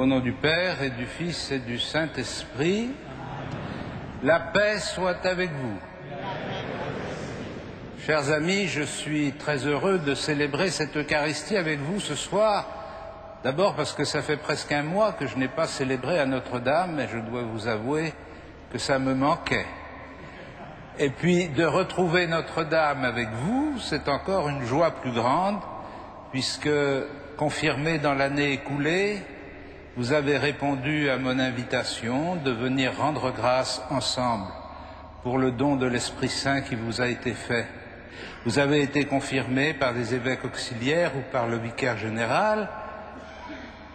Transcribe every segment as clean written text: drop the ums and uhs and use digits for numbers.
Au nom du Père et du Fils et du Saint-Esprit, la paix soit avec vous. Chers amis, je suis très heureux de célébrer cette Eucharistie avec vous ce soir. D'abord parce que ça fait presque un mois que je n'ai pas célébré à Notre-Dame et je dois vous avouer que ça me manquait. Et puis de retrouver Notre-Dame avec vous, c'est encore une joie plus grande puisque, confirmé dans l'année écoulée, vous avez répondu à mon invitation de venir rendre grâce ensemble pour le don de l'Esprit Saint qui vous a été fait. Vous avez été confirmé par des évêques auxiliaires ou par le vicaire général,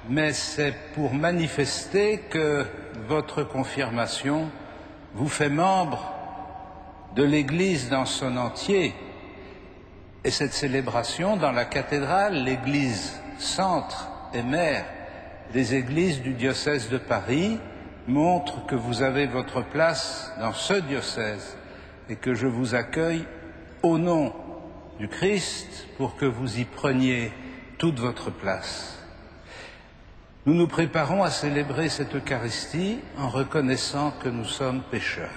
mais c'est pour manifester que votre confirmation vous fait membre de l'Église dans son entier. Et cette célébration dans la cathédrale, l'Église centre et mère des églises du diocèse de Paris, montre que vous avez votre place dans ce diocèse et que je vous accueille au nom du Christ pour que vous y preniez toute votre place. Nous nous préparons à célébrer cette Eucharistie en reconnaissant que nous sommes pécheurs.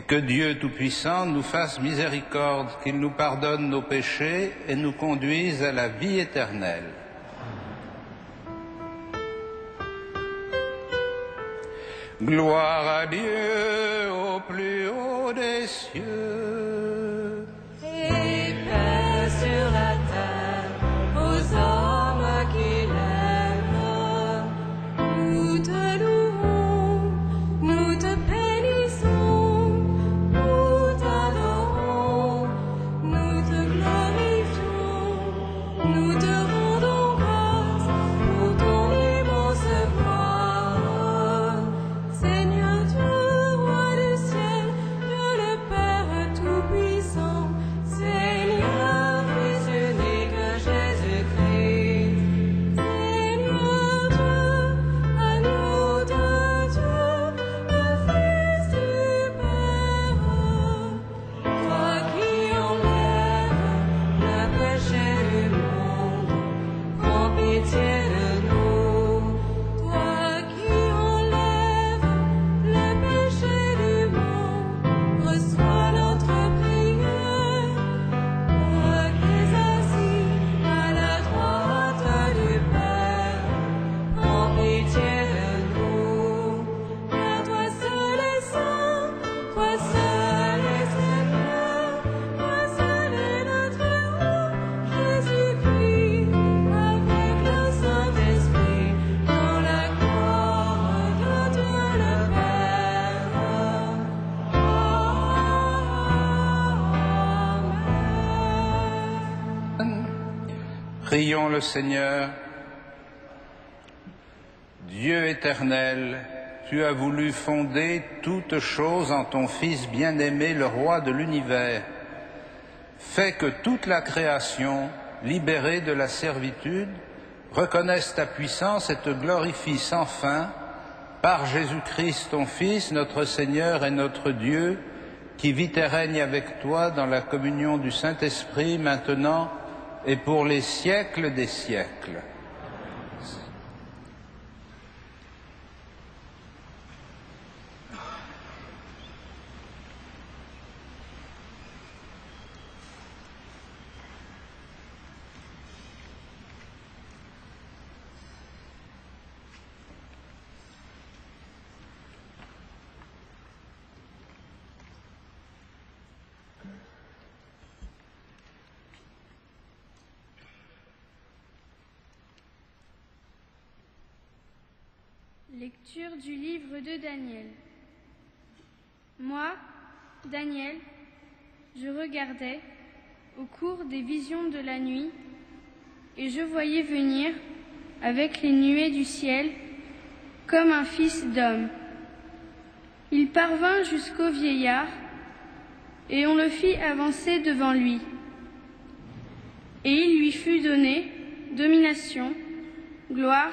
Que Dieu Tout-Puissant nous fasse miséricorde, qu'il nous pardonne nos péchés et nous conduise à la vie éternelle. Gloire à Dieu au plus haut des cieux. Et paix sur la terre aux hommes qui l'aiment. Nous te louons, nous te bénissons. Nous te rendons grâce pour ton immense gloire. Seigneur Dieu, roi du ciel, Dieu le Père Tout-Puissant, Seigneur Fils unique Jésus-Christ. Seigneur Dieu, agneau de Dieu, le Fils du Père, toi qui enlèves le péché du monde, prends pitié de nous. Toi qui enlèves le péché du monde, reçois notre prière. Toi qui es assis à la droite du Père, prends pitié de nous. Car toi seul est saint, toi seul est Seigneur, toi seul est notre roi, Jésus-Christ, avec le Saint-Esprit, dans la gloire de Dieu le Père. Amen. Prions le Seigneur. Dieu éternel, tu as voulu fonder toutes choses en ton Fils bien-aimé, le Roi de l'univers. Fais que toute la création, libérée de la servitude, reconnaisse ta puissance et te glorifie sans fin par Jésus-Christ, ton Fils, notre Seigneur et notre Dieu, qui vit et règne avec toi dans la communion du Saint-Esprit, maintenant et pour les siècles des siècles. Lecture du livre de Daniel. Moi, Daniel, je regardais au cours des visions de la nuit, et je voyais venir, avec les nuées du ciel, comme un fils d'homme. Il parvint jusqu'au vieillard, et on le fit avancer devant lui. Et il lui fut donné domination, gloire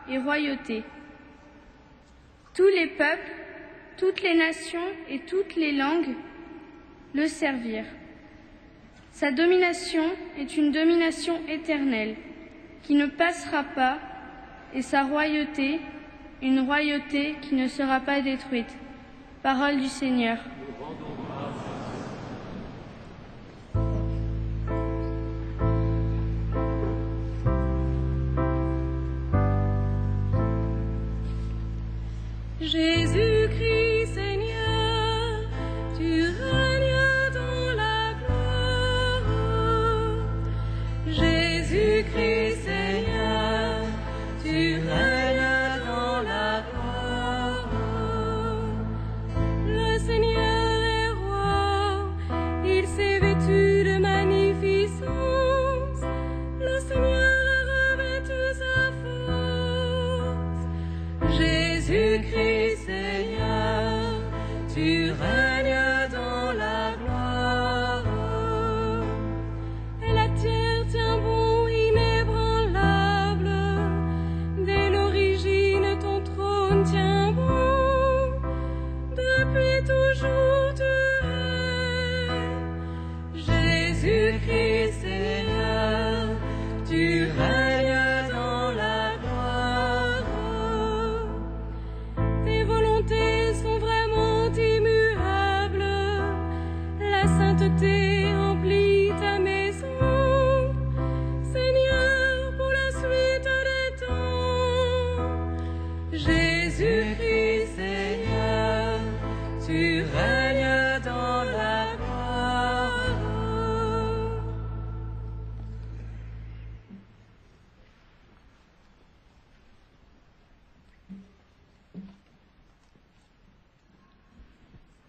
et royauté. Tous les peuples, toutes les nations et toutes les langues le servirent. Sa domination est une domination éternelle qui ne passera pas, et sa royauté, une royauté qui ne sera pas détruite. Parole du Seigneur. Jésus-Christ, Seigneur, tu règnes dans la gloire. Jésus-Christ, Seigneur, tu règnes dans la gloire. Le Seigneur est roi, il s'est vêtu de magnificence. Le Seigneur revêt sa force. Jésus-Christ, Seigneur, tu règnes dans la gloire. Et la terre tient bon, inébranlable. Dès l'origine, ton trône tient bon. Depuis toujours, tu règnes. Jésus-Christ, Seigneur, tu règnes dans la gloire. Tes volontés sont vraiment immuables. La sainteté remplit ta maison. Seigneur, pour la suite des temps. Jésus-Christ, Seigneur, tu règnes dans la gloire.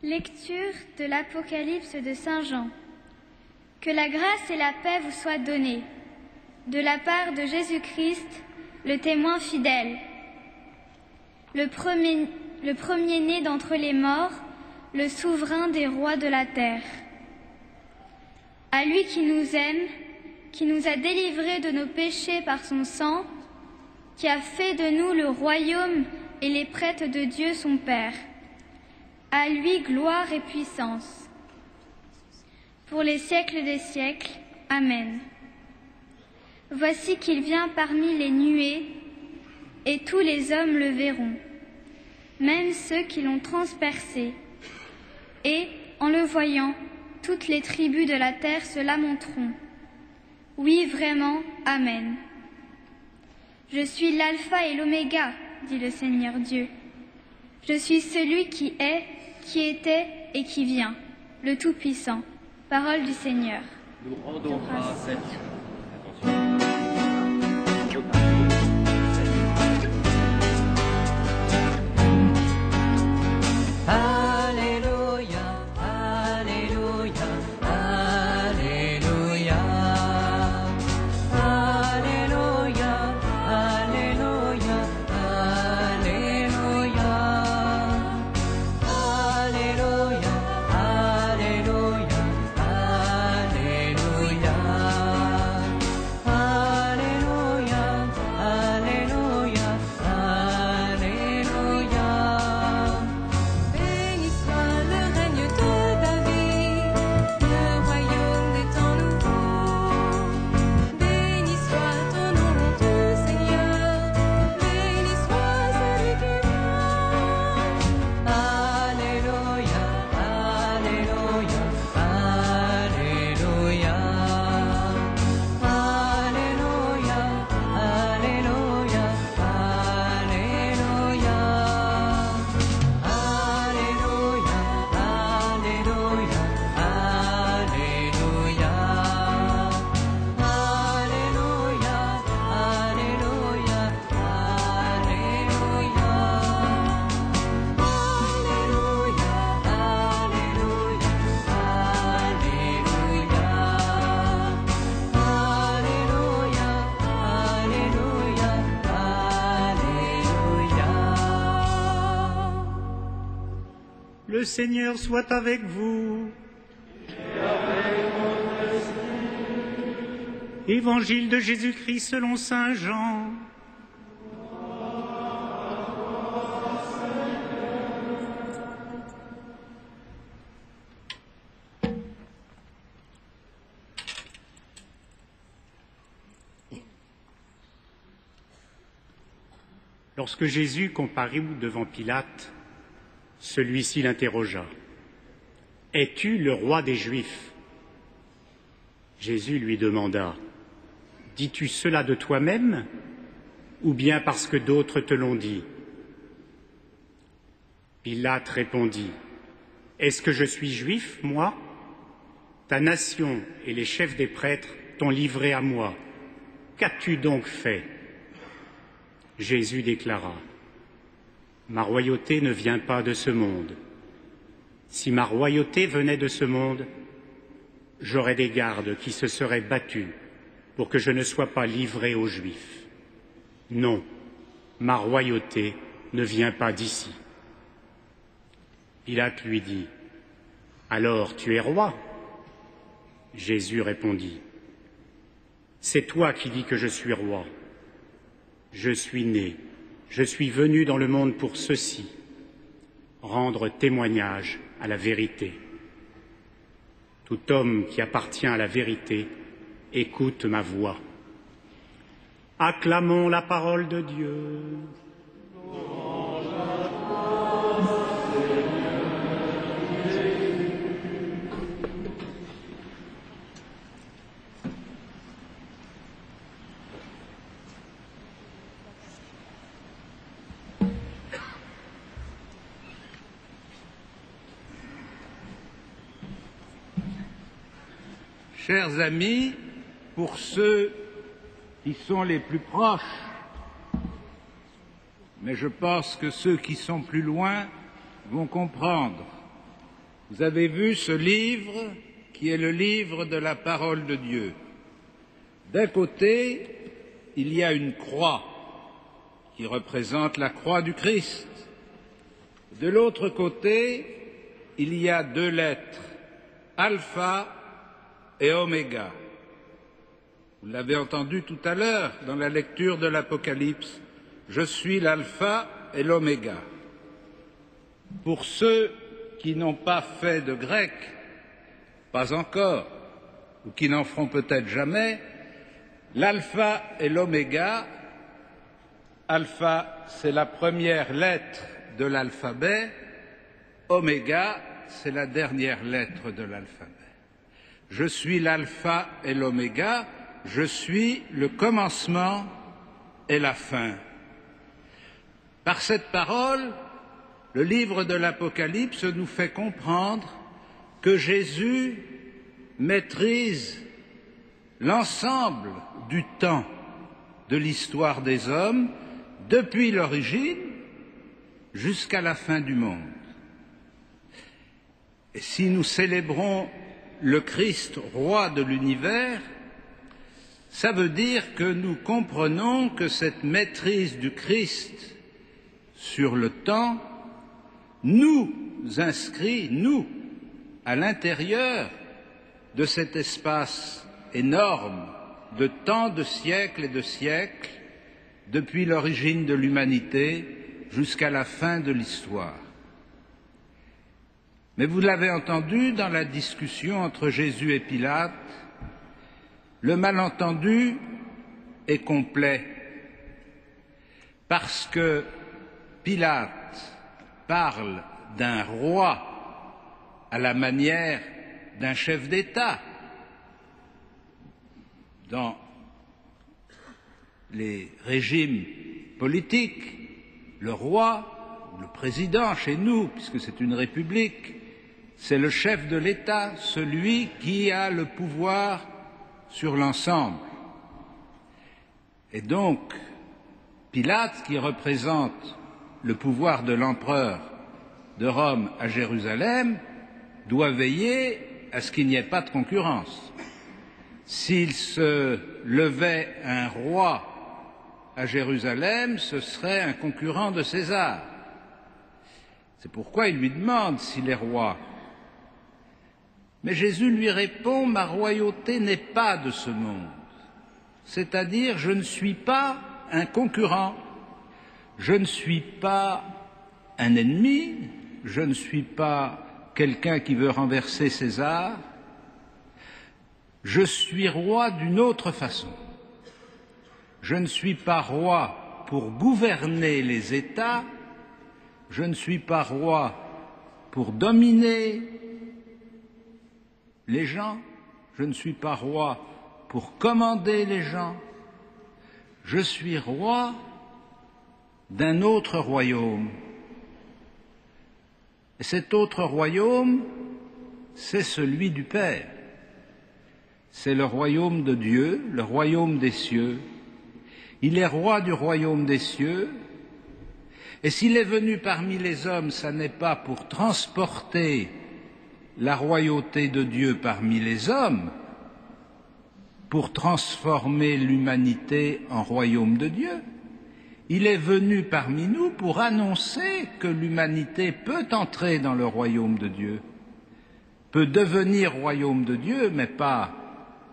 Lecture de l'Apocalypse de Saint Jean. Que la grâce et la paix vous soient données, de la part de Jésus-Christ, le témoin fidèle, le premier-né d'entre les morts, le souverain des rois de la terre. À lui qui nous aime, qui nous a délivrés de nos péchés par son sang, qui a fait de nous le royaume et les prêtres de Dieu son Père. À lui gloire et puissance, pour les siècles des siècles. Amen. Voici qu'il vient parmi les nuées, et tous les hommes le verront, même ceux qui l'ont transpercé. Et, en le voyant, toutes les tribus de la terre se lamenteront. Oui, vraiment, Amen. Je suis l'alpha et l'oméga, dit le Seigneur Dieu. Je suis celui qui est, qui était et qui vient, le Tout-Puissant. Parole du Seigneur. Nous rendons grâce à Dieu. Alléluia, Alléluia, Alléluia. Alléluia, Alléluia, Alléluia. Alléluia, Alléluia, Alléluia. Le Seigneur soit avec vous. Évangile de Jésus-Christ selon saint Jean. Lorsque Jésus comparut devant Pilate, celui-ci l'interrogea. « Es-tu le roi des Juifs ?» Jésus lui demanda. « Dis-tu cela de toi-même ou bien parce que d'autres te l'ont dit ?» Pilate répondit. « Est-ce que je suis juif, moi ? Ta nation et les chefs des prêtres t'ont livré à moi. Qu'as-tu donc fait ?» Jésus déclara. « Ma royauté ne vient pas de ce monde. Si ma royauté venait de ce monde, j'aurais des gardes qui se seraient battus pour que je ne sois pas livré aux Juifs. Non, ma royauté ne vient pas d'ici. » Pilate lui dit, « Alors tu es roi ?» Jésus répondit, « C'est toi qui dis que je suis roi. Je suis né, je suis venu dans le monde pour ceci, rendre témoignage à la vérité. Tout homme qui appartient à la vérité écoute ma voix. Acclamons la parole de Dieu. Chers amis, pour ceux qui sont les plus proches, mais je pense que ceux qui sont plus loin vont comprendre. Vous avez vu ce livre qui est le livre de la parole de Dieu. D'un côté, il y a une croix qui représente la croix du Christ. De l'autre côté, il y a deux lettres, alpha et oméga. Vous l'avez entendu tout à l'heure dans la lecture de l'Apocalypse. Je suis l'alpha et l'oméga. Pour ceux qui n'ont pas fait de grec, pas encore, ou qui n'en feront peut-être jamais, l'alpha et l'oméga, alpha c'est la première lettre de l'alphabet, oméga c'est la dernière lettre de l'alphabet. Je suis l'alpha et l'oméga, je suis le commencement et la fin. Par cette parole, le livre de l'Apocalypse nous fait comprendre que Jésus maîtrise l'ensemble du temps de l'histoire des hommes, depuis l'origine jusqu'à la fin du monde. Et si nous célébrons le Christ, roi de l'univers, ça veut dire que nous comprenons que cette maîtrise du Christ sur le temps nous inscrit, nous, à l'intérieur de cet espace énorme de tant de siècles et de siècles, depuis l'origine de l'humanité jusqu'à la fin de l'histoire. Mais vous l'avez entendu dans la discussion entre Jésus et Pilate, le malentendu est complet parce que Pilate parle d'un roi à la manière d'un chef d'État. Dans les régimes politiques, le roi, le président chez nous, puisque c'est une république, c'est le chef de l'État, celui qui a le pouvoir sur l'ensemble. Et donc, Pilate, qui représente le pouvoir de l'empereur de Rome à Jérusalem, doit veiller à ce qu'il n'y ait pas de concurrence. S'il se levait un roi à Jérusalem, ce serait un concurrent de César. C'est pourquoi il lui demande s'il est roi. Mais Jésus lui répond, ma royauté n'est pas de ce monde. C'est-à-dire, je ne suis pas un concurrent, je ne suis pas un ennemi, je ne suis pas quelqu'un qui veut renverser César, je suis roi d'une autre façon. Je ne suis pas roi pour gouverner les États, je ne suis pas roi pour dominer les gens, je ne suis pas roi pour commander les gens, je suis roi d'un autre royaume. Et cet autre royaume, c'est celui du Père. C'est le royaume de Dieu, le royaume des cieux. Il est roi du royaume des cieux. Et s'il est venu parmi les hommes, ça n'est pas pour transporter la royauté de Dieu parmi les hommes, pour transformer l'humanité en royaume de Dieu. Il est venu parmi nous pour annoncer que l'humanité peut entrer dans le royaume de Dieu, peut devenir royaume de Dieu, mais pas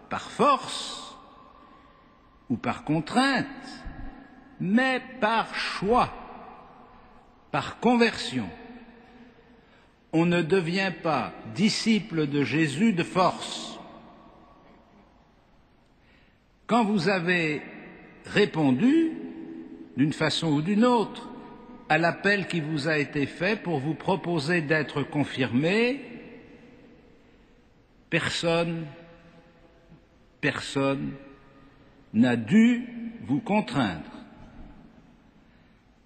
par force ou par contrainte, mais par choix, par conversion. On ne devient pas disciple de Jésus de force. Quand vous avez répondu, d'une façon ou d'une autre, à l'appel qui vous a été fait pour vous proposer d'être confirmé, personne n'a dû vous contraindre.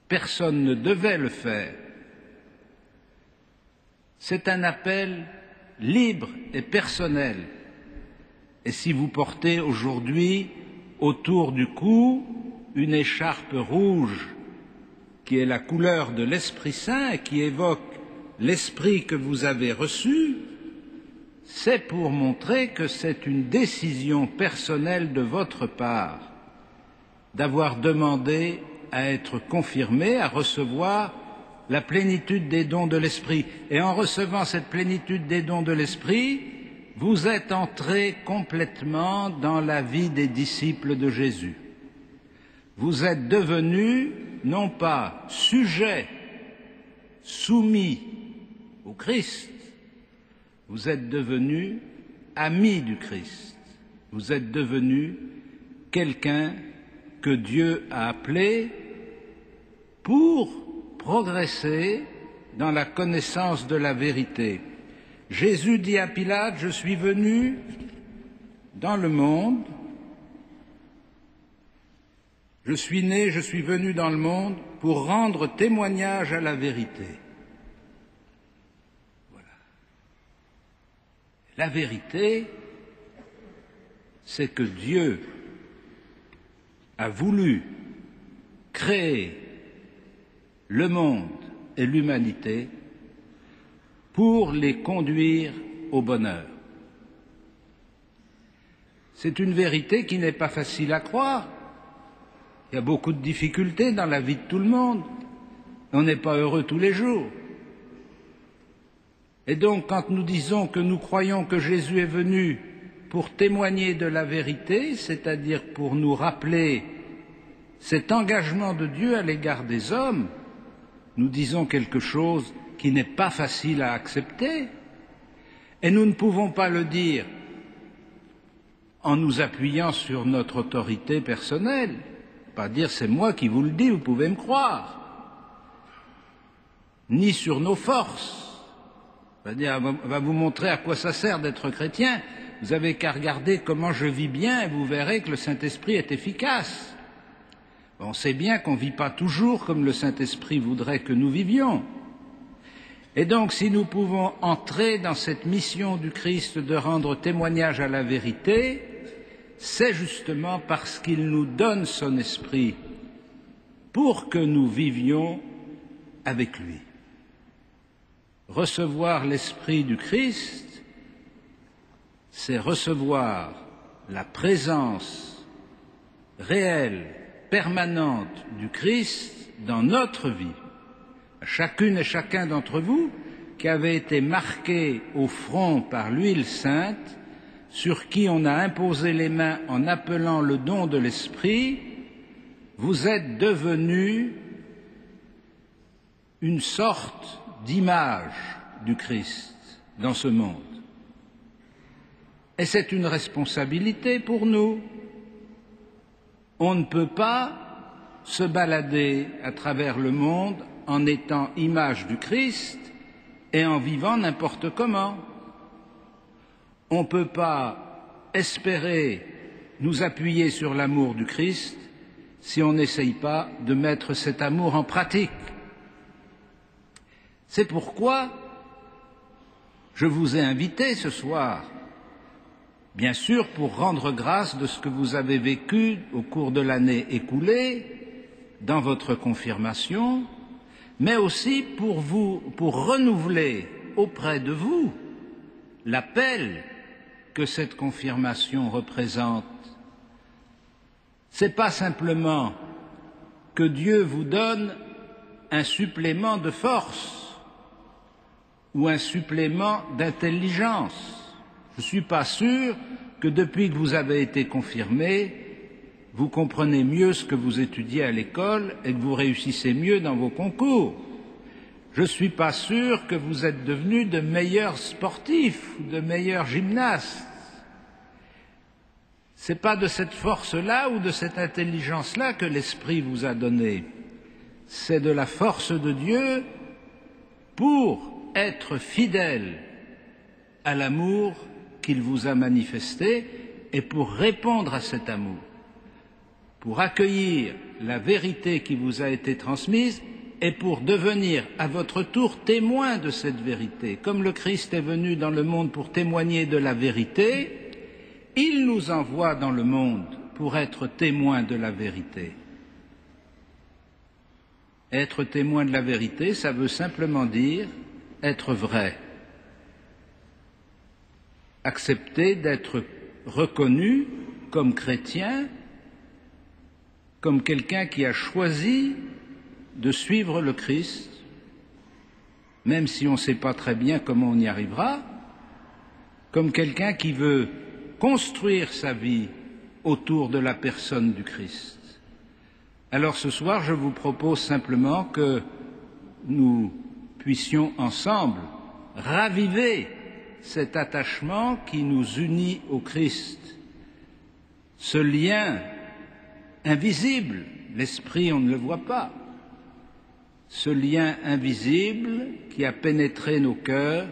Personne ne devait le faire. C'est un appel libre et personnel. Et si vous portez aujourd'hui autour du cou une écharpe rouge qui est la couleur de l'Esprit Saint et qui évoque l'Esprit que vous avez reçu, c'est pour montrer que c'est une décision personnelle de votre part d'avoir demandé à être confirmé, à recevoir la plénitude des dons de l'Esprit. Et en recevant cette plénitude des dons de l'Esprit, vous êtes entré complètement dans la vie des disciples de Jésus. Vous êtes devenus non pas sujets, soumis au Christ, vous êtes devenus amis du Christ. Vous êtes devenus quelqu'un que Dieu a appelé pour progresser dans la connaissance de la vérité. Jésus dit à Pilate, je suis venu dans le monde, je suis né, je suis venu dans le monde pour rendre témoignage à la vérité. Voilà. La vérité, c'est que Dieu a voulu créer le monde et l'humanité pour les conduire au bonheur. C'est une vérité qui n'est pas facile à croire. Il y a beaucoup de difficultés dans la vie de tout le monde. On n'est pas heureux tous les jours. Et donc, quand nous disons que nous croyons que Jésus est venu pour témoigner de la vérité, c'est-à-dire pour nous rappeler cet engagement de Dieu à l'égard des hommes, nous disons quelque chose qui n'est pas facile à accepter. Et nous ne pouvons pas le dire en nous appuyant sur notre autorité personnelle. Pas dire c'est moi qui vous le dis, vous pouvez me croire. Ni sur nos forces. On va vous montrer à quoi ça sert d'être chrétien. Vous avez qu'à regarder comment je vis bien et vous verrez que le Saint-Esprit est efficace. On sait bien qu'on ne vit pas toujours comme le Saint-Esprit voudrait que nous vivions. Et donc, si nous pouvons entrer dans cette mission du Christ de rendre témoignage à la vérité, c'est justement parce qu'il nous donne son esprit pour que nous vivions avec lui. Recevoir l'esprit du Christ, c'est recevoir la présence réelle, permanente du Christ dans notre vie. à chacune et chacun d'entre vous qui avez été marqués au front par l'huile sainte, sur qui on a imposé les mains en appelant le don de l'Esprit, vous êtes devenus une sorte d'image du Christ dans ce monde. Et c'est une responsabilité pour nous. On ne peut pas se balader à travers le monde en étant image du Christ et en vivant n'importe comment. On ne peut pas espérer nous appuyer sur l'amour du Christ si on n'essaye pas de mettre cet amour en pratique. C'est pourquoi je vous ai invité ce soir, bien sûr pour rendre grâce de ce que vous avez vécu au cours de l'année écoulée, dans votre confirmation, mais aussi pour renouveler auprès de vous l'appel que cette confirmation représente. Ce n'est pas simplement que Dieu vous donne un supplément de force ou un supplément d'intelligence. Je ne suis pas sûr que depuis que vous avez été confirmé, vous comprenez mieux ce que vous étudiez à l'école et que vous réussissez mieux dans vos concours. Je ne suis pas sûr que vous êtes devenus de meilleurs sportifs ou de meilleurs gymnastes. Ce n'est pas de cette force-là ou de cette intelligence-là que l'Esprit vous a donné. C'est de la force de Dieu pour être fidèle à l'amour qu'il vous a manifesté et pour répondre à cet amour, pour accueillir la vérité qui vous a été transmise et pour devenir à votre tour témoin de cette vérité. Comme le Christ est venu dans le monde pour témoigner de la vérité, il nous envoie dans le monde pour être témoin de la vérité. Être témoin de la vérité, ça veut simplement dire être vrai. Accepter d'être reconnu comme chrétien, comme quelqu'un qui a choisi de suivre le Christ, même si on ne sait pas très bien comment on y arrivera, comme quelqu'un qui veut construire sa vie autour de la personne du Christ. Alors ce soir, je vous propose simplement que nous puissions ensemble raviver cet attachement qui nous unit au Christ, ce lien invisible, l'esprit on ne le voit pas, ce lien invisible qui a pénétré nos cœurs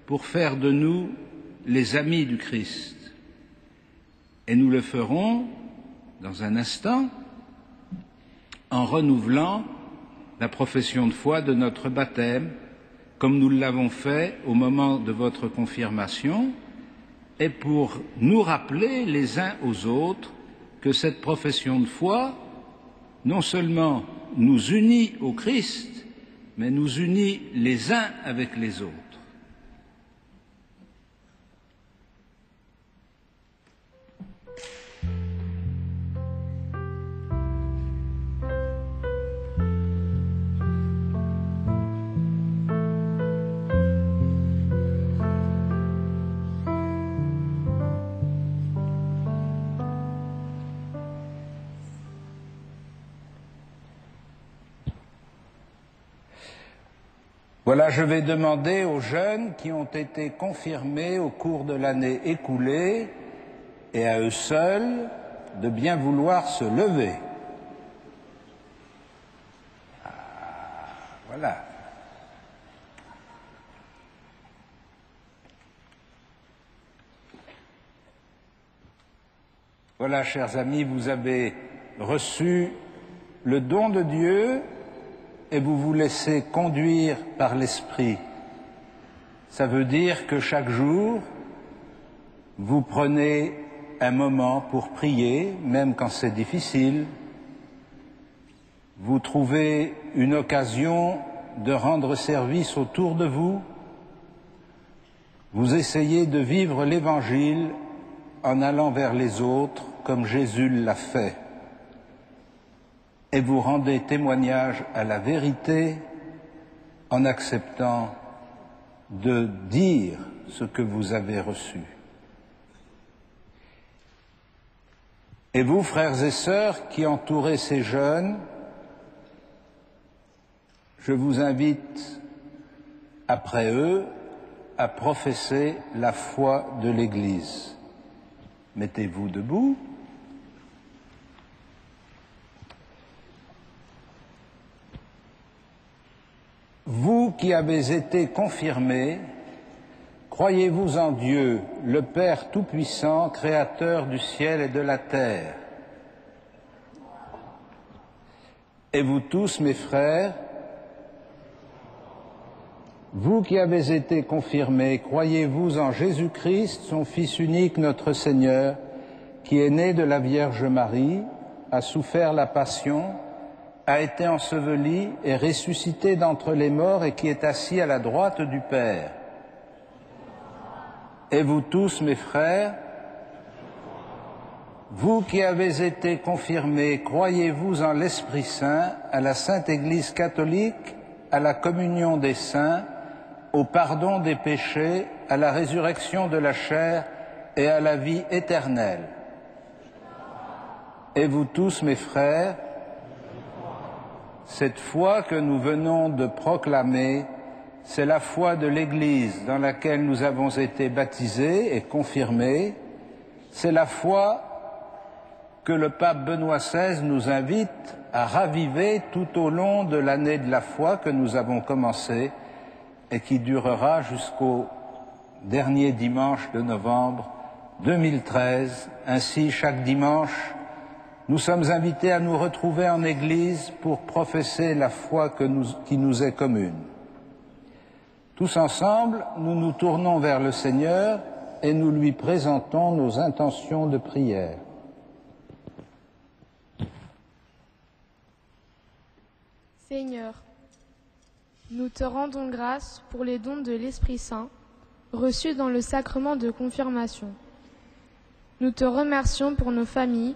pour faire de nous les amis du Christ. Et nous le ferons dans un instant en renouvelant la profession de foi de notre baptême, comme nous l'avons fait au moment de votre confirmation, et pour nous rappeler les uns aux autres que cette profession de foi non seulement nous unit au Christ, mais nous unit les uns avec les autres. Voilà, je vais demander aux jeunes qui ont été confirmés au cours de l'année écoulée et à eux seuls de bien vouloir se lever. Voilà. Voilà, chers amis, vous avez reçu le don de Dieu et vous vous laissez conduire par l'Esprit. Ça veut dire que chaque jour, vous prenez un moment pour prier, même quand c'est difficile. Vous trouvez une occasion de rendre service autour de vous. Vous essayez de vivre l'Évangile en allant vers les autres comme Jésus l'a fait. Et vous rendez témoignage à la vérité en acceptant de dire ce que vous avez reçu. Et vous, frères et sœurs, qui entourez ces jeunes, je vous invite, après eux, à professer la foi de l'Église. Mettez-vous debout. Vous qui avez été confirmés, croyez-vous en Dieu, le Père Tout-Puissant, Créateur du ciel et de la terre? Et vous tous, mes frères, vous qui avez été confirmés, croyez-vous en Jésus-Christ, son Fils unique, notre Seigneur, qui est né de la Vierge Marie, a souffert la passion, a été enseveli et ressuscité d'entre les morts et qui est assis à la droite du Père. Et vous tous, mes frères, vous qui avez été confirmés, croyez-vous en l'Esprit Saint, à la Sainte Église catholique, à la communion des saints, au pardon des péchés, à la résurrection de la chair et à la vie éternelle. Et vous tous, mes frères, cette foi que nous venons de proclamer, c'est la foi de l'Église dans laquelle nous avons été baptisés et confirmés. C'est la foi que le pape Benoît XVI nous invite à raviver tout au long de l'année de la foi que nous avons commencée et qui durera jusqu'au dernier dimanche de novembre 2013. Ainsi, chaque dimanche, nous sommes invités à nous retrouver en Église pour professer la foi qui nous est commune. Tous ensemble, nous nous tournons vers le Seigneur et nous lui présentons nos intentions de prière. Seigneur, nous te rendons grâce pour les dons de l'Esprit Saint reçus dans le sacrement de confirmation. Nous te remercions pour nos familles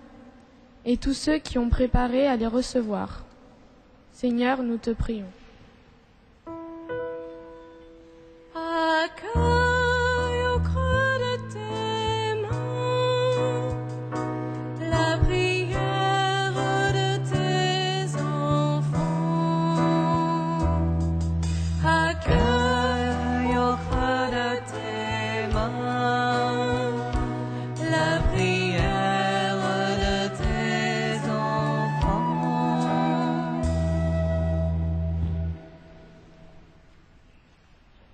et tous ceux qui ont préparé à les recevoir. Seigneur, nous te prions. Accueille au creux de tes mains la prière de tes enfants. Accueille au creux de tes mains la prière de tes enfants.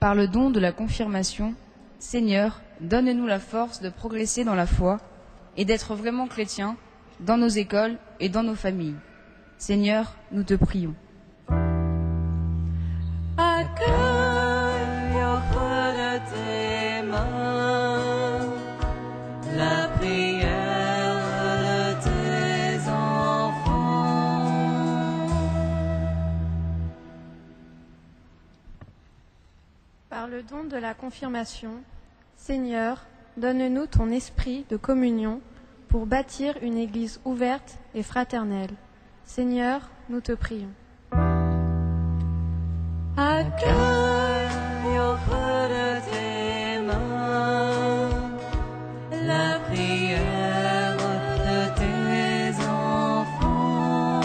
Par le don de la confirmation, Seigneur, donne-nous la force de progresser dans la foi et d'être vraiment chrétiens dans nos écoles et dans nos familles. Seigneur, nous te prions. Accueille au creux de tes mains la prière de tes enfants. Par le don de la confirmation, Seigneur, donne-nous ton esprit de communion pour bâtir une Église ouverte et fraternelle. Seigneur, nous te prions. Accueille au creux de tes mains la prière de tes enfants.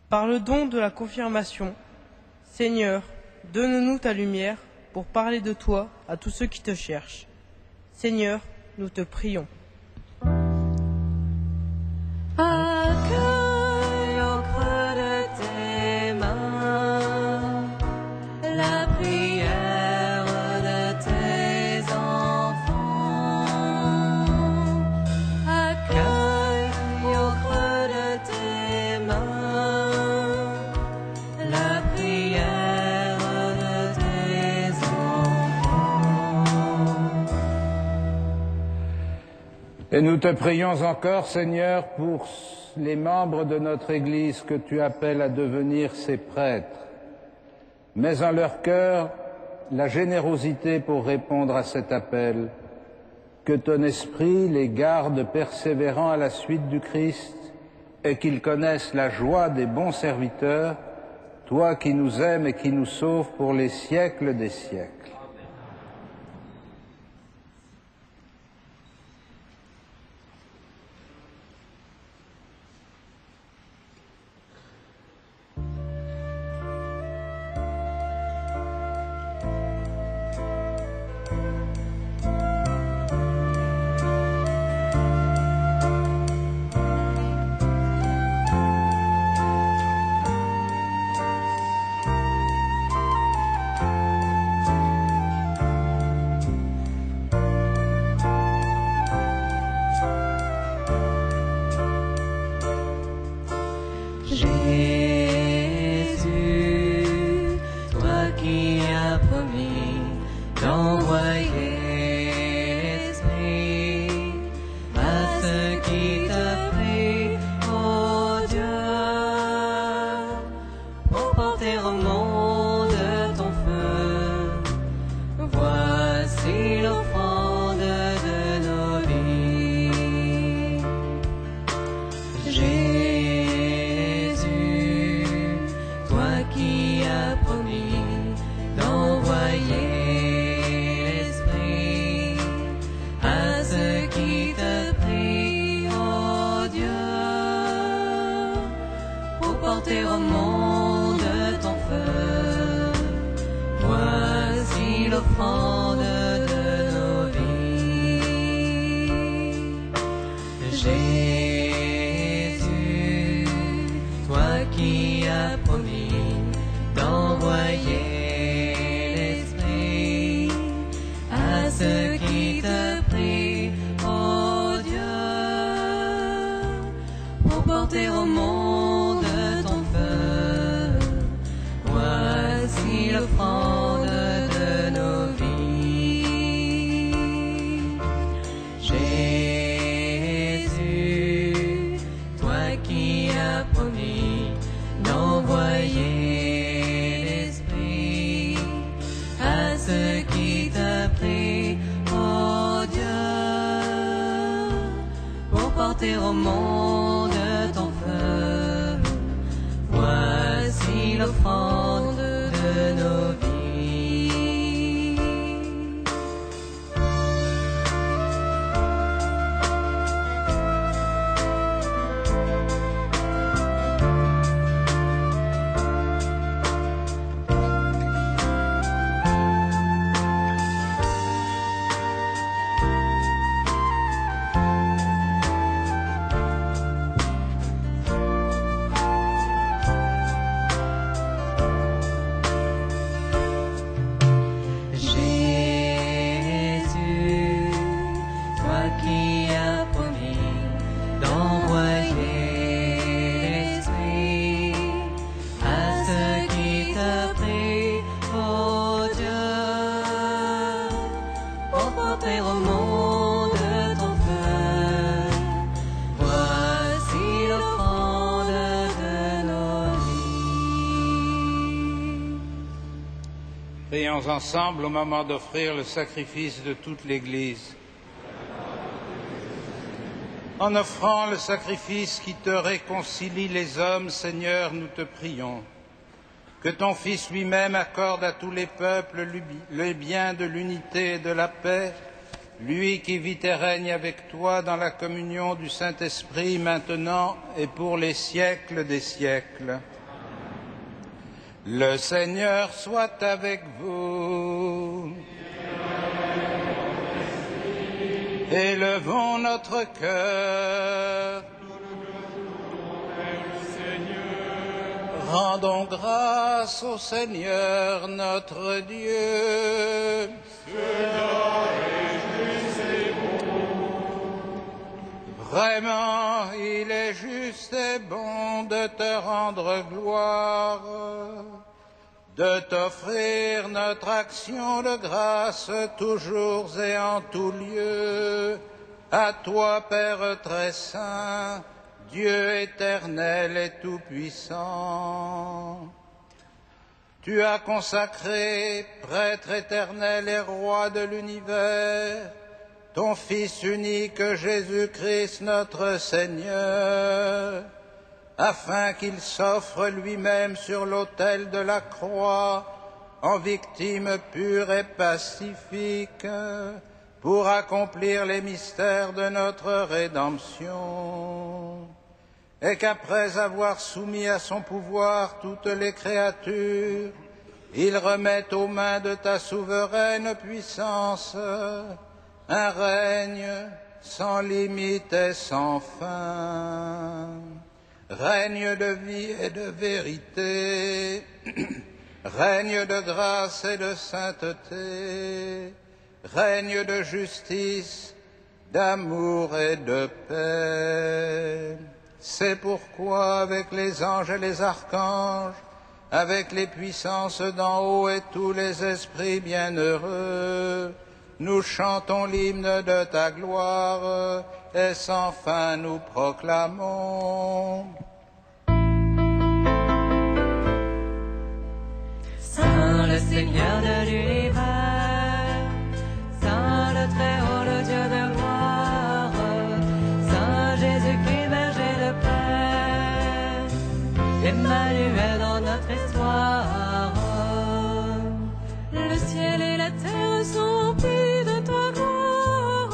Par le don de la confirmation, Seigneur, donne-nous ta lumière pour parler de toi à tous ceux qui te cherchent. Seigneur, nous te prions. Accueille au creux de tes mains la prière de tes enfants. Accueille au creux de tes mains la prière de tes enfants. Et nous te prions encore, Seigneur, pour les membres de notre Église que tu appelles à devenir ses prêtres. Mets en leur cœur la générosité pour répondre à cet appel. Que ton esprit les garde persévérants à la suite du Christ et qu'ils connaissent la joie des bons serviteurs, toi qui nous aimes et qui nous sauves pour les siècles des siècles. Au monde ton feu, voici l'offrande de nos vies. Prions ensemble au moment d'offrir le sacrifice de toute l'Église. En offrant le sacrifice qui te réconcilie les hommes, Seigneur, nous te prions. Que ton Fils lui-même accorde à tous les peuples le bien de l'unité et de la paix, lui qui vit et règne avec toi dans la communion du Saint-Esprit maintenant et pour les siècles des siècles. Le Seigneur soit avec vous. Élevons notre cœur. Rendons grâce au Seigneur notre Dieu. Vraiment, il est juste et bon de te rendre gloire, de t'offrir notre action de grâce toujours et en tout lieu, à toi, Père très saint, Dieu éternel et tout-puissant. Tu as consacré, prêtre éternel et roi de l'univers, ton Fils unique Jésus-Christ notre Seigneur, afin qu'il s'offre lui-même sur l'autel de la croix en victime pure et pacifique pour accomplir les mystères de notre rédemption, et qu'après avoir soumis à son pouvoir toutes les créatures, il remette aux mains de ta souveraine puissance un règne sans limite et sans fin, règne de vie et de vérité, règne de grâce et de sainteté, règne de justice, d'amour et de paix. C'est pourquoi, avec les anges et les archanges, avec les puissances d'en haut et tous les esprits bienheureux, nous chantons l'hymne de ta gloire et sans fin nous proclamons. Saint le Seigneur de l'univers, Saint le Très-Haut, le Dieu de gloire, Saint Jésus-Christ, berger de paix, Emmanuel dans notre histoire. Le ciel et la terre sont remplis de ta gloire.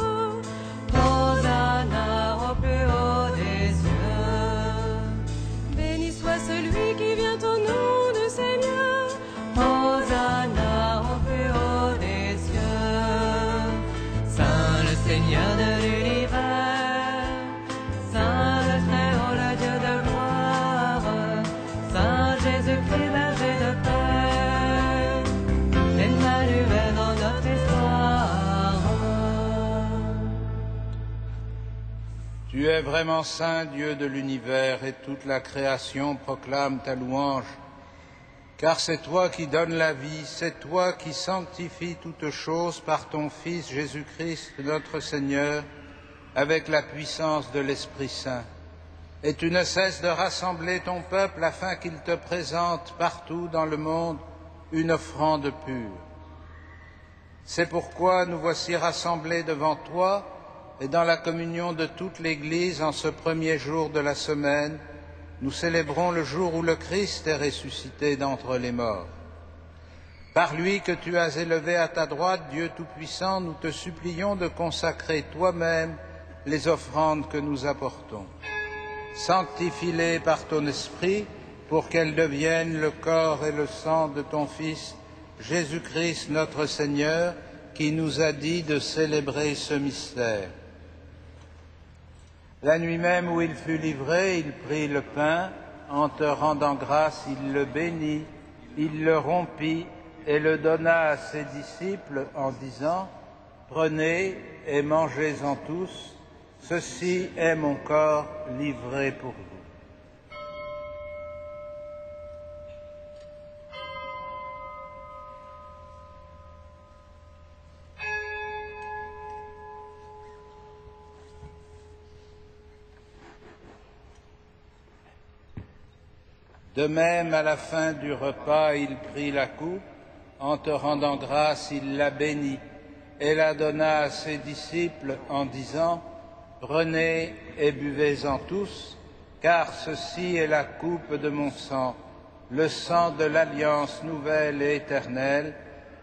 Hosanna au plus haut des cieux. Béni soit celui qui vient au nom du Seigneur. Hosanna au plus haut des cieux. Saint le Seigneur de l'univers, Saint le Très-Haut, le Dieu de gloire, Saint Jésus-Christ, berger de paix, Emmanuel dans notre histoire. Tu es vraiment saint, Dieu de l'univers, et toute la création proclame ta louange. Car c'est toi qui donnes la vie, c'est toi qui sanctifies toutes choses par ton Fils Jésus-Christ, notre Seigneur, avec la puissance de l'Esprit Saint. Et tu ne cesses de rassembler ton peuple afin qu'il te présente partout dans le monde une offrande pure. C'est pourquoi nous voici rassemblés devant toi et dans la communion de toute l'Église en ce premier jour de la semaine, nous célébrons le jour où le Christ est ressuscité d'entre les morts. Par lui que tu as élevé à ta droite, Dieu Tout-Puissant, nous te supplions de consacrer toi-même les offrandes que nous apportons. Sanctifie-les par ton Esprit pour qu'elles deviennent le corps et le sang de ton Fils, Jésus-Christ notre Seigneur, qui nous a dit de célébrer ce mystère. La nuit même où il fut livré, il prit le pain, en te rendant grâce, il le bénit, il le rompit et le donna à ses disciples en disant « Prenez et mangez-en tous, ceci est mon corps livré pour vous. » De même, à la fin du repas, il prit la coupe, en te rendant grâce, il la bénit et la donna à ses disciples en disant « Prenez et buvez-en tous, car ceci est la coupe de mon sang, le sang de l'alliance nouvelle et éternelle,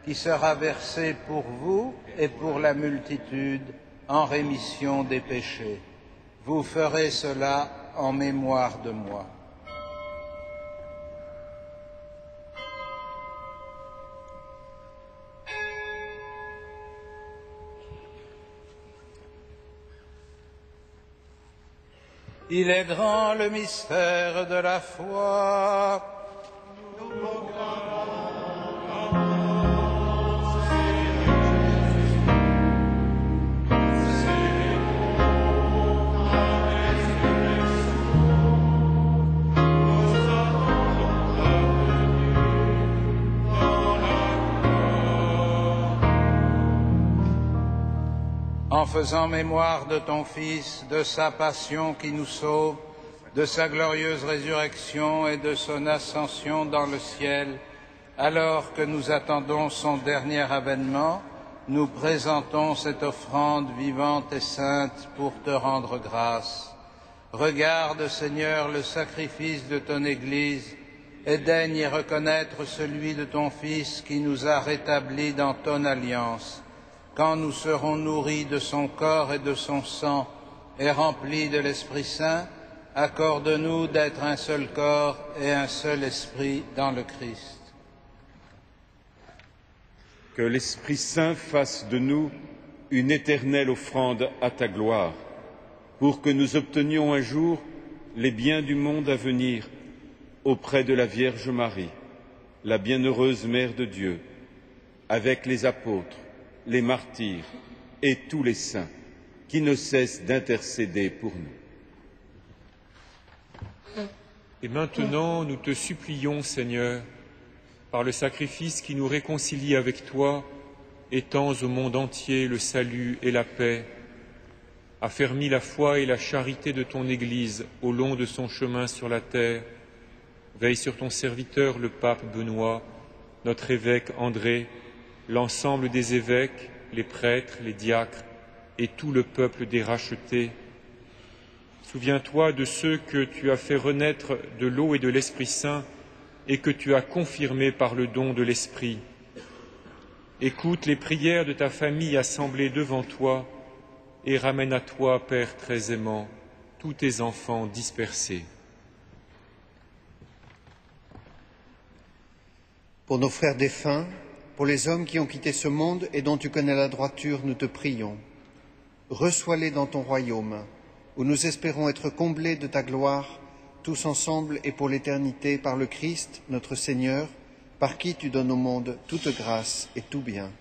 qui sera versé pour vous et pour la multitude en rémission des péchés. Vous ferez cela en mémoire de moi. » Il est grand le mystère de la foi. En faisant mémoire de ton Fils, de sa passion qui nous sauve, de sa glorieuse résurrection et de son ascension dans le ciel, alors que nous attendons son dernier avènement, nous présentons cette offrande vivante et sainte pour te rendre grâce. Regarde, Seigneur, le sacrifice de ton Église et daigne y reconnaître celui de ton Fils qui nous a rétablis dans ton alliance. Quand nous serons nourris de son corps et de son sang et remplis de l'Esprit Saint, accorde-nous d'être un seul corps et un seul esprit dans le Christ. Que l'Esprit Saint fasse de nous une éternelle offrande à ta gloire, pour que nous obtenions un jour les biens du monde à venir auprès de la Vierge Marie, la bienheureuse Mère de Dieu, avec les apôtres, les martyrs et tous les saints qui ne cessent d'intercéder pour nous. Et maintenant, nous te supplions, Seigneur, par le sacrifice qui nous réconcilie avec toi, étends au monde entier le salut et la paix, affermis la foi et la charité de ton Église au long de son chemin sur la terre, veille sur ton serviteur le pape Benoît, notre évêque André, l'ensemble des évêques, les prêtres, les diacres et tout le peuple des rachetés. Souviens-toi de ceux que tu as fait renaître de l'eau et de l'Esprit Saint et que tu as confirmés par le don de l'Esprit. Écoute les prières de ta famille assemblée devant toi et ramène à toi, Père très aimant, tous tes enfants dispersés. Pour nos frères défunts, pour les hommes qui ont quitté ce monde et dont tu connais la droiture, nous te prions. Reçois-les dans ton royaume, où nous espérons être comblés de ta gloire, tous ensemble et pour l'éternité, par le Christ, notre Seigneur, par qui tu donnes au monde toute grâce et tout bien.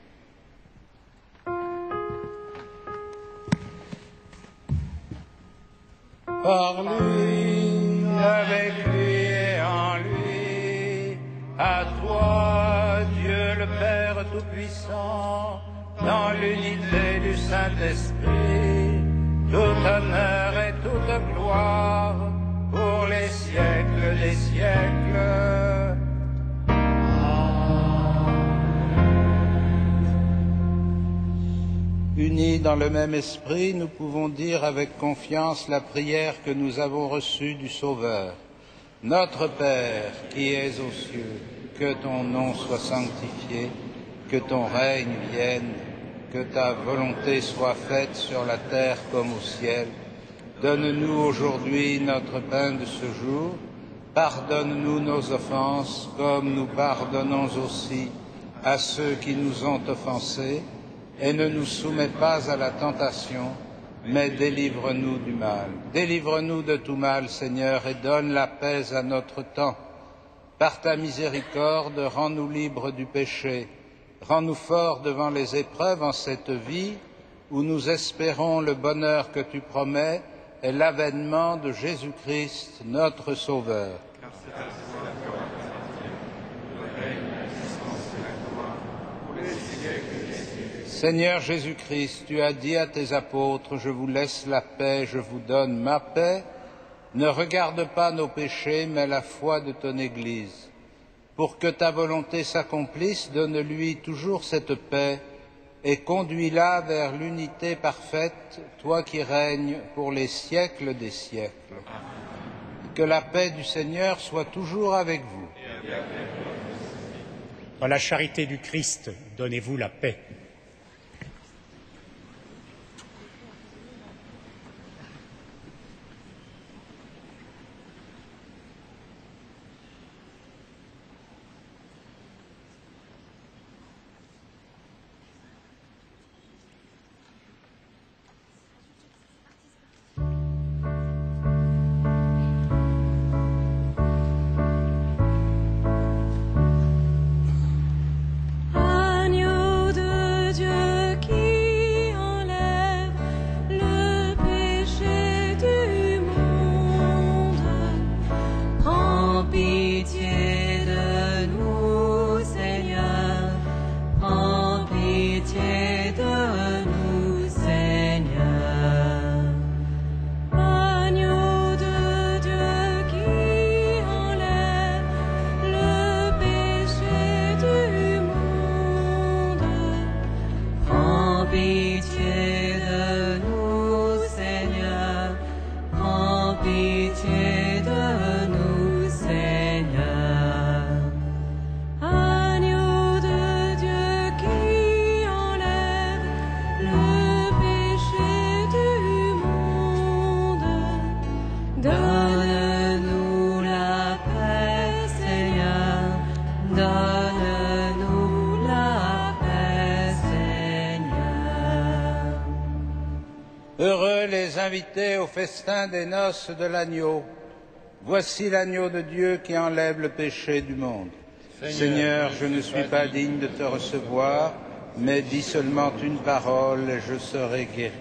Par lui, avec lui et en lui, à toi, Dieu le Père Tout-Puissant, dans l'unité du Saint-Esprit, tout honneur et toute gloire, pour les siècles des siècles. Unis dans le même esprit, nous pouvons dire avec confiance la prière que nous avons reçue du Sauveur. Notre Père, qui es aux cieux, que ton nom soit sanctifié, que ton règne vienne, que ta volonté soit faite sur la terre comme au ciel. Donne-nous aujourd'hui notre pain de ce jour. Pardonne-nous nos offenses, comme nous pardonnons aussi à ceux qui nous ont offensés. Et ne nous soumets pas à la tentation, mais délivre-nous du mal. Délivre-nous de tout mal, Seigneur, et donne la paix à notre temps. Par ta miséricorde, rends-nous libres du péché. Rends-nous forts devant les épreuves en cette vie, où nous espérons le bonheur que tu promets et l'avènement de Jésus-Christ, notre Sauveur. Seigneur Jésus-Christ, tu as dit à tes apôtres, je vous laisse la paix, je vous donne ma paix. Ne regarde pas nos péchés, mais la foi de ton Église. Pour que ta volonté s'accomplisse, donne-lui toujours cette paix et conduis-la vers l'unité parfaite, toi qui règnes pour les siècles des siècles. Que la paix du Seigneur soit toujours avec vous. Dans la charité du Christ, donnez-vous la paix. Agneau de Heureux les invités au festin des noces de l'agneau. Voici l'agneau de Dieu qui enlève le péché du monde. Seigneur, je ne suis pas digne de te recevoir, mais dis seulement une parole et je serai guéri.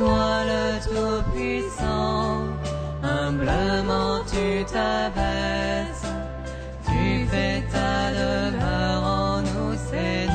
Toi le Tout-Puissant, humblement tu t'abaisses, tu fais ta demeure en nous, Seigneur.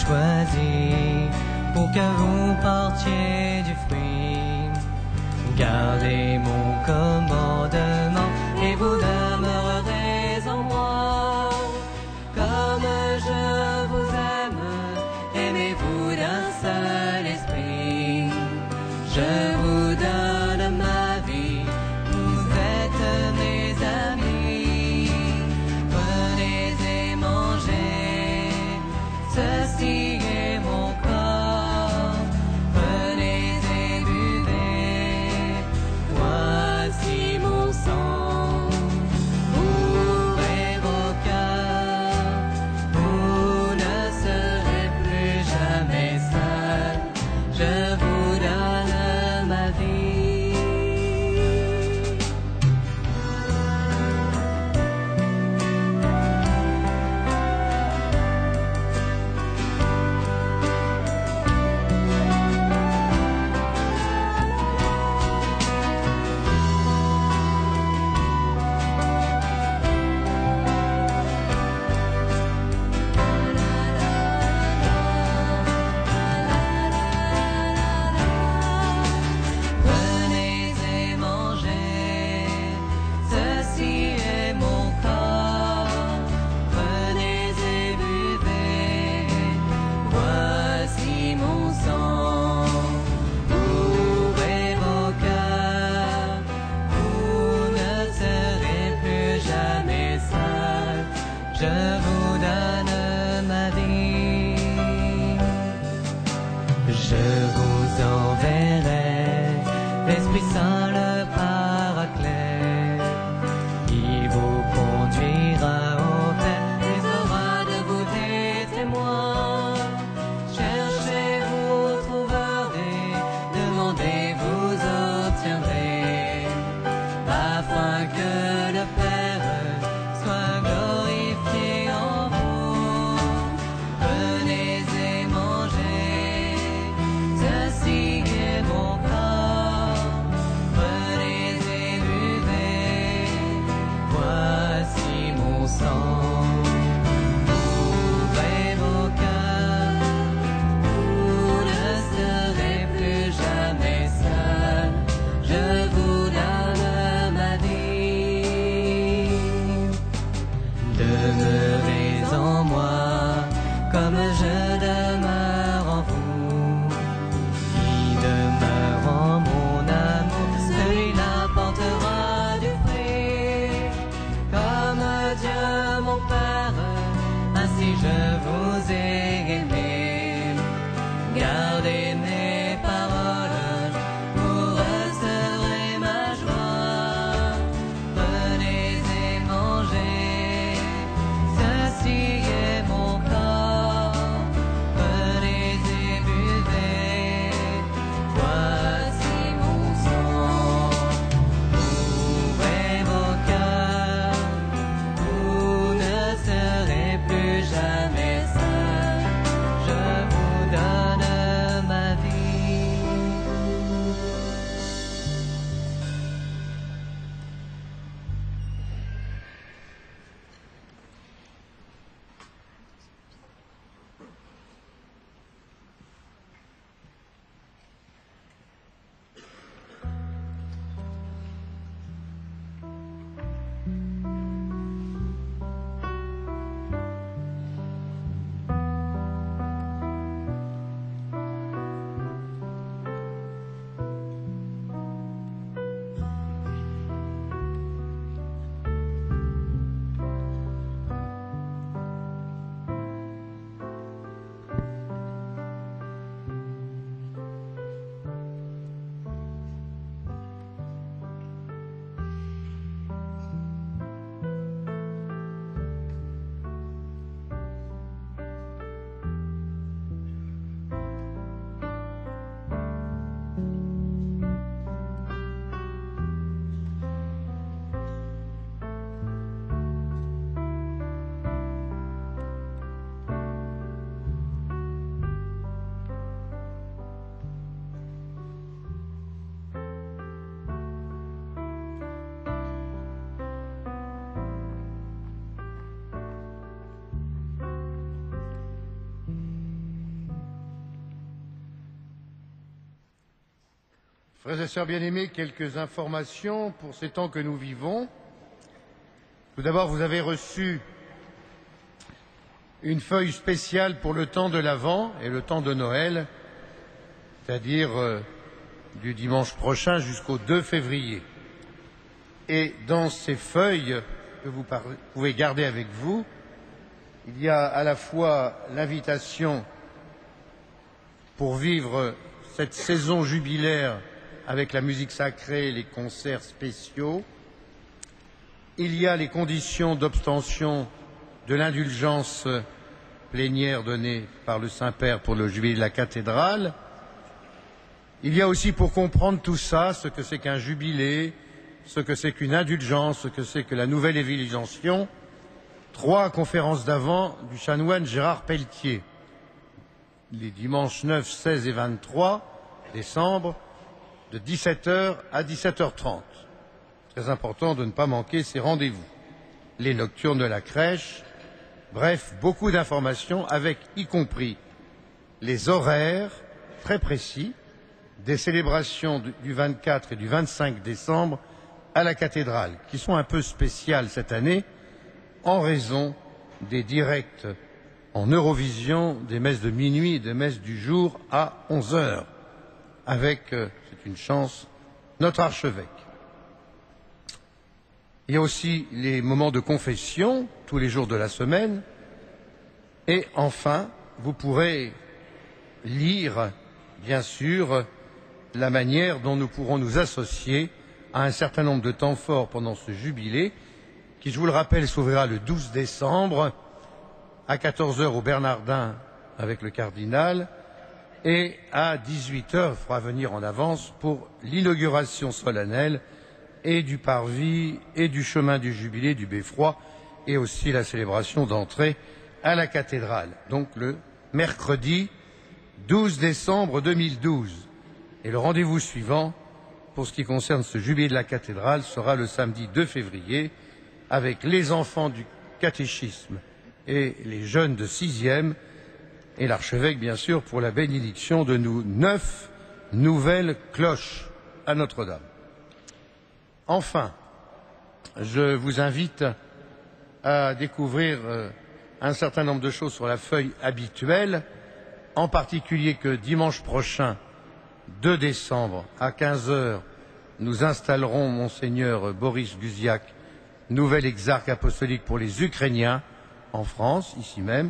Choisi pour que vous portiez du fruit. Gardez mon commandement et vous demeurerez en moi. Comme je vous aime, aimez-vous d'un seul esprit. Je vous donne ma vie, vous êtes mes amis. Prenez et mangez, ceci est mon corps, prenez et buvez, voici mon sang. je vous ai aimé. Gardez mes paroles, vous recevrez ma joie. Prenez et mangez, ceci est mon corps. Prenez et buvez, voici mon sang. Ouvrez vos cœurs, vous ne serez plus jamais seuls. Je vous donne ma vie. Frères et sœurs bien-aimés, quelques informations pour ces temps que nous vivons. Tout d'abord, vous avez reçu une feuille spéciale pour le temps de l'Avent et le temps de Noël, c'est-à-dire du dimanche prochain jusqu'au 2 février. Et dans ces feuilles que vous pouvez garder avec vous, il y a à la fois l'invitation pour vivre cette saison jubilaire avec la musique sacrée et les concerts spéciaux. Il y a les conditions d'obtention de l'indulgence plénière donnée par le Saint-Père pour le jubilé de la cathédrale. Il y a aussi, pour comprendre tout ça, ce que c'est qu'un jubilé, ce que c'est qu'une indulgence, ce que c'est que la nouvelle évangélisation, 3 conférences d'Avent du chanoine Gérard Pelletier, les dimanches 9, 16 et 23 décembre, de 17h à 17h30. Très important de ne pas manquer ces rendez-vous. Les nocturnes de la crèche, bref, beaucoup d'informations avec, y compris, les horaires très précis des célébrations du 24 et du 25 décembre à la cathédrale, qui sont un peu spéciales cette année en raison des directs en Eurovision, des messes de minuit et des messes du jour à 11h, avec, c'est une chance, notre archevêque. Il y a aussi les moments de confession, tous les jours de la semaine. Et enfin, vous pourrez lire, bien sûr, la manière dont nous pourrons nous associer à un certain nombre de temps forts pendant ce jubilé, qui, je vous le rappelle, s'ouvrira le 12 décembre à 14h au Bernardin avec le cardinal et à 18h, il faudra venir en avance pour l'inauguration solennelle et du parvis et du chemin du jubilé du Beffroi et aussi la célébration d'entrée à la cathédrale. Donc le mercredi 12 décembre 2012. Et le rendez-vous suivant, pour ce qui concerne ce jubilé de la cathédrale, sera le samedi 2 février avec les enfants du catéchisme et les jeunes de 6e et l'archevêque, bien sûr, pour la bénédiction de nos 9 nouvelles cloches à Notre-Dame. Enfin, je vous invite à découvrir un certain nombre de choses sur la feuille habituelle, en particulier que dimanche prochain, 2 décembre, à 15h, nous installerons Monseigneur Boris Guziak, nouvel exarque apostolique pour les Ukrainiens en France, ici même,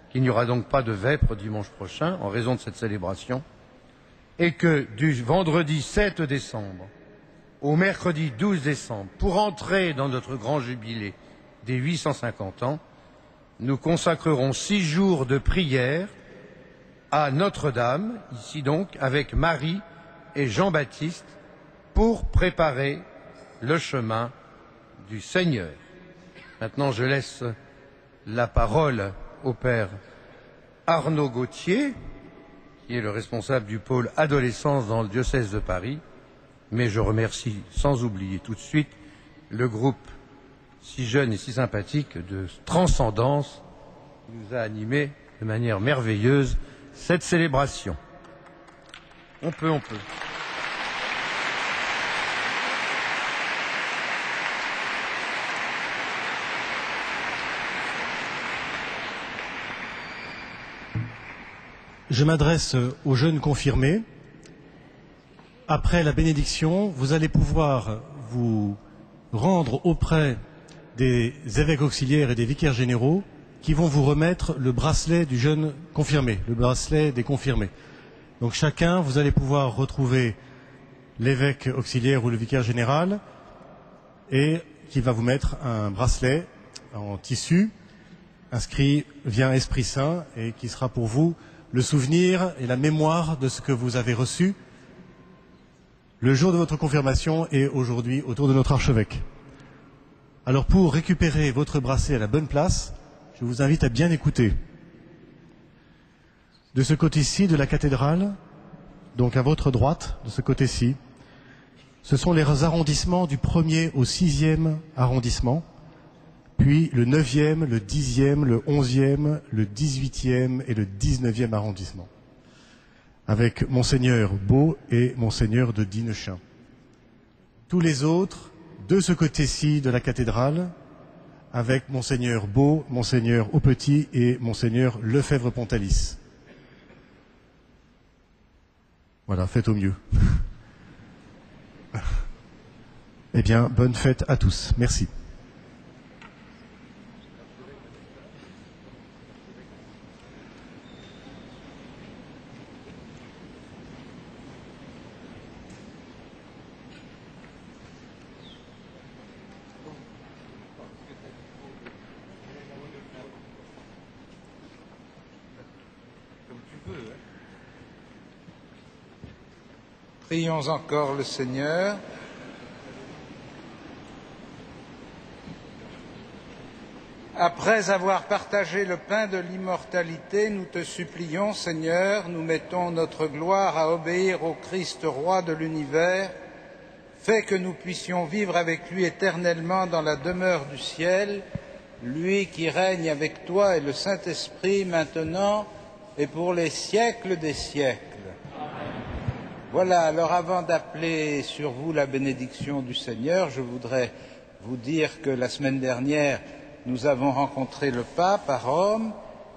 qu'il n'y aura donc pas de vêpres dimanche prochain en raison de cette célébration, et que du vendredi 7 décembre au mercredi 12 décembre, pour entrer dans notre grand jubilé des 850 ans, nous consacrerons 6 jours de prière à Notre-Dame, ici donc, avec Marie et Jean-Baptiste, pour préparer le chemin du Seigneur. Maintenant, je laisse la parole au Père Arnaud Gauthier, qui est le responsable du pôle adolescence dans le diocèse de Paris, mais je remercie sans oublier tout de suite le groupe si jeune et si sympathique de Transcendance qui nous a animés de manière merveilleuse cette célébration. On peut. Je m'adresse aux jeunes confirmés. Après la bénédiction, vous allez pouvoir vous rendre auprès des évêques auxiliaires et des vicaires généraux qui vont vous remettre le bracelet du jeune confirmé, le bracelet des confirmés. Donc chacun, vous allez pouvoir retrouver l'évêque auxiliaire ou le vicaire général et qui va vous mettre un bracelet en tissu inscrit Viens Esprit Saint et qui sera pour vous le souvenir et la mémoire de ce que vous avez reçu le jour de votre confirmation et aujourd'hui autour de notre archevêque. Alors pour récupérer votre bracelet à la bonne place, je vous invite à bien écouter. De ce côté-ci de la cathédrale, donc à votre droite, de ce côté-ci, ce sont les arrondissements du 1er au 6e arrondissement, puis le 9e, le 10e, le 11e, le 18e et le 19e arrondissement, avec Monseigneur Beau et Monseigneur de Dinechin. Tous les autres, de ce côté-ci de la cathédrale, avec Monseigneur Beau, Monseigneur Aupetit et Monseigneur Lefebvre-Pontalis. Voilà, faites au mieux. Eh bien, bonne fête à tous. Merci. Prions encore le Seigneur. Après avoir partagé le pain de l'immortalité, nous te supplions, Seigneur, nous mettons notre gloire à obéir au Christ roi de l'univers. Fais que nous puissions vivre avec lui éternellement dans la demeure du ciel, lui qui règne avec toi et le Saint-Esprit maintenant et pour les siècles des siècles. Voilà, alors avant d'appeler sur vous la bénédiction du Seigneur, je voudrais vous dire que la semaine dernière, nous avons rencontré le pape à Rome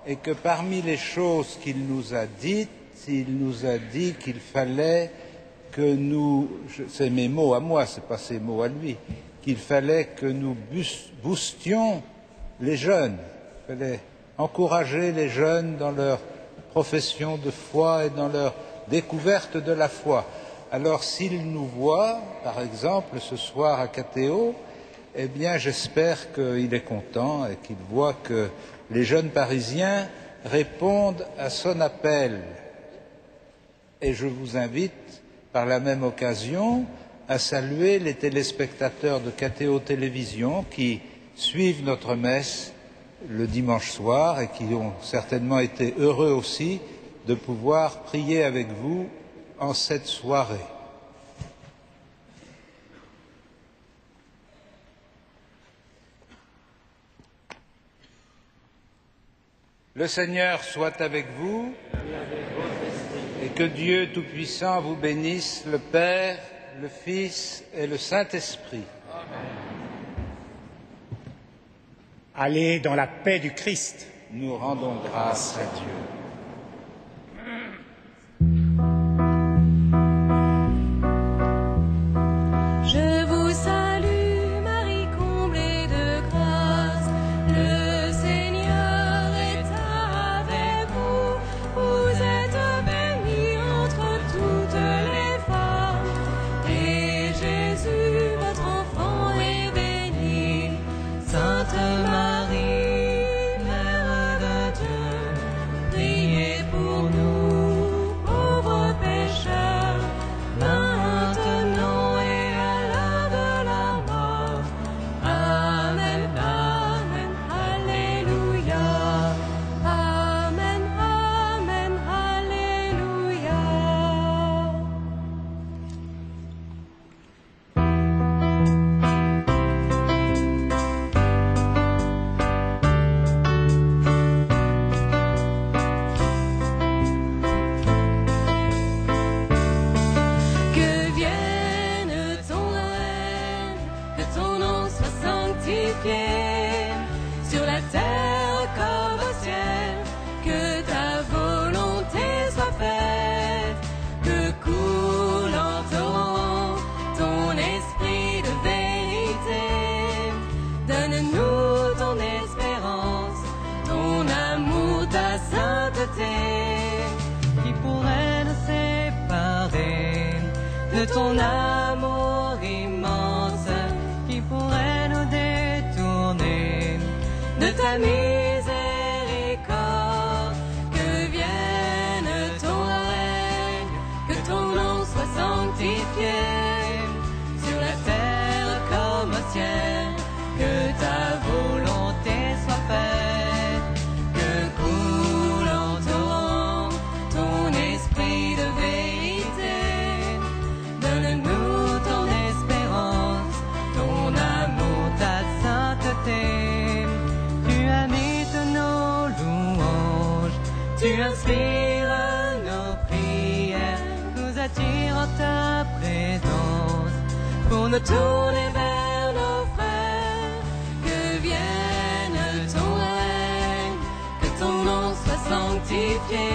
et que parmi les choses qu'il nous a dites, il nous a dit qu'il fallait que nous, c'est mes mots à moi, c'est pas ses mots à lui, qu'il fallait que nous boostions les jeunes, il fallait encourager les jeunes dans leur profession de foi et dans leur découverte de la foi. Alors s'il nous voit, par exemple, ce soir à Catéo, eh bien j'espère qu'il est content et qu'il voit que les jeunes Parisiens répondent à son appel. Et je vous invite, par la même occasion, à saluer les téléspectateurs de Catéo Télévision qui suivent notre messe le dimanche soir et qui ont certainement été heureux aussi de pouvoir prier avec vous en cette soirée. Le Seigneur soit avec vous et que Dieu Tout-Puissant vous bénisse, le Père, le Fils et le Saint-Esprit. Allez dans la paix du Christ. Nous rendons grâce à Dieu. Je vous salue, Marie comblée de grâce, le Seigneur est sanctifié, sur la terre comme au ciel, que ta volonté soit faite, que coule en torrent ton esprit de vérité. Donne-nous ton espérance, ton amour, ta sainteté, qui pourrait nous séparer de ton amour immense, qui pourrait nous détourner de ta miséricorde. Que vienne ton règne, que ton nom soit sanctifié, sur la terre comme au ciel, que ta volonté soit faite, que coule en torrent ton esprit de vérité. Donne-nous ton espérance, ton amour, ta sainteté. Tu habites nos louanges, tu inspires nos prières, nous attires en ta présence pour nous tourner vers nos frères. Que vienne ton règne, que ton nom soit sanctifié,